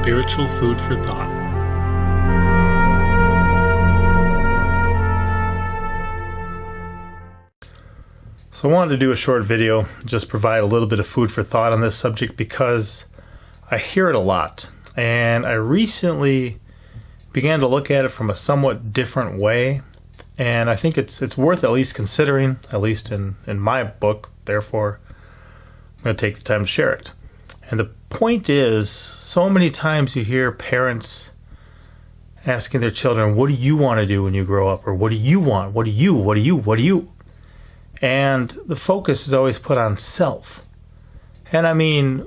spiritual food for thought. So I wanted to do a short video, just provide a little bit of food for thought on this subject because I hear it a lot. And I recently began to look at it from a somewhat different way. And I think it's worth at least considering, at least in my book. Therefore, I'm going to take the time to share it. And the point is, so many times you hear parents asking their children, what do you want to do when you grow up? Or what do you want? What do you? And the focus is always put on self. And I mean,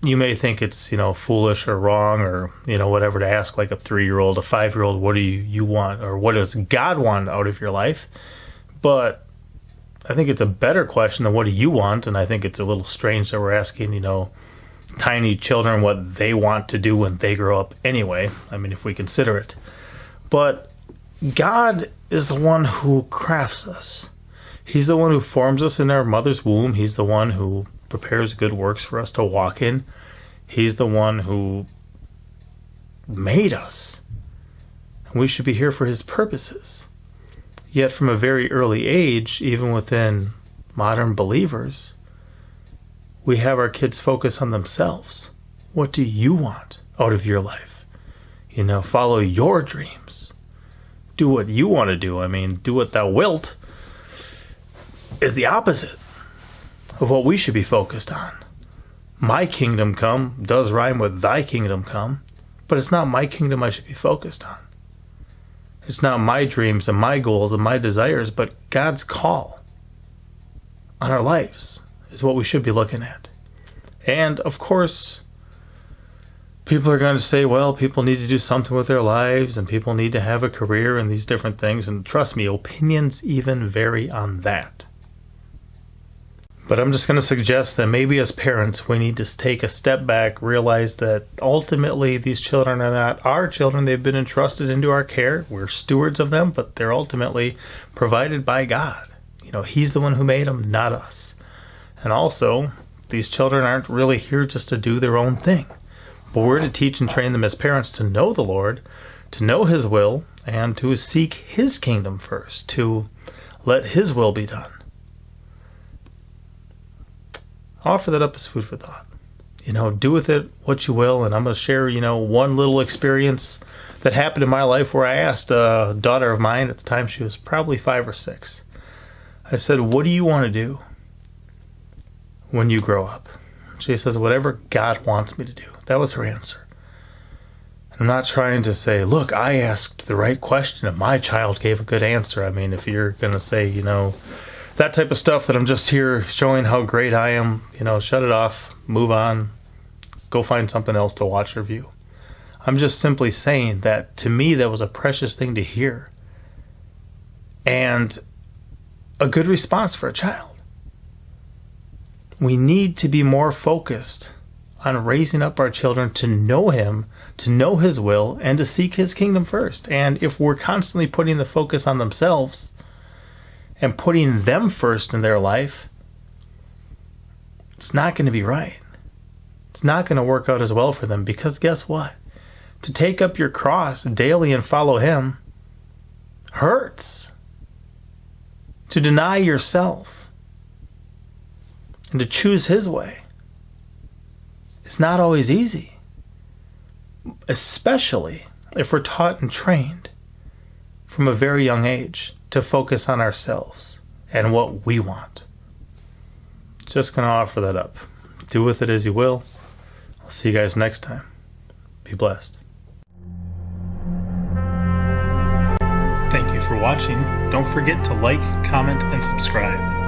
you may think it's, foolish or wrong or, whatever to ask like a 3-year-old, a 5-year-old, what do you want? Or what does God want out of your life? But I think it's a better question than what do you want? And I think it's a little strange that we're asking, tiny children what they want to do when they grow up anyway. I mean, if we consider it. But God is the one who crafts us. He's the one who forms us in our mother's womb. He's the one who prepares good works for us to walk in. He's the one who made us. And we should be here for his purposes. Yet from a very early age, even within modern believers, we have our kids focus on themselves. What do you want out of your life? Follow your dreams. Do what you want to do. I mean, do what thou wilt is the opposite of what we should be focused on. My kingdom come does rhyme with thy kingdom come, but it's not my kingdom I should be focused on. It's not my dreams and my goals and my desires, but God's call on our lives is what we should be looking at. And of course, people are going to say, well, people need to do something with their lives and people need to have a career and these different things. And trust me, opinions even vary on that. But I'm just going to suggest that maybe as parents, we need to take a step back, realize that ultimately these children are not our children. They've been entrusted into our care. We're stewards of them, but they're ultimately provided by God. He's the one who made them, not us. And also, these children aren't really here just to do their own thing. But we're to teach and train them as parents to know the Lord, to know his will, and to seek his kingdom first, to let his will be done. I'll offer that up as food for thought. Do with it what you will, and I'm going to share, one little experience that happened in my life where I asked a daughter of mine, at the time she was probably 5 or 6. I said, what do you want to do when you grow up? She says, whatever God wants me to do. That was her answer. I'm not trying to say, look, I asked the right question and my child gave a good answer. I mean, if you're going to say, that type of stuff that I'm just here showing how great I am, shut it off, move on, go find something else to watch or view. I'm just simply saying that to me that was a precious thing to hear and a good response for a child. We need to be more focused on raising up our children to know him, to know his will, and to seek his kingdom first. And if we're constantly putting the focus on themselves and putting them first in their life, it's not going to be right. It's not going to work out as well for them because guess what? To take up your cross daily and follow him hurts. To deny yourself and to choose his way, it's not always easy. Especially if we're taught and trained from a very young age to focus on ourselves and what we want. Just going to offer that up. Do with it as you will. I'll see you guys next time. Be blessed. Thank you for watching. Don't forget to like, comment, and subscribe.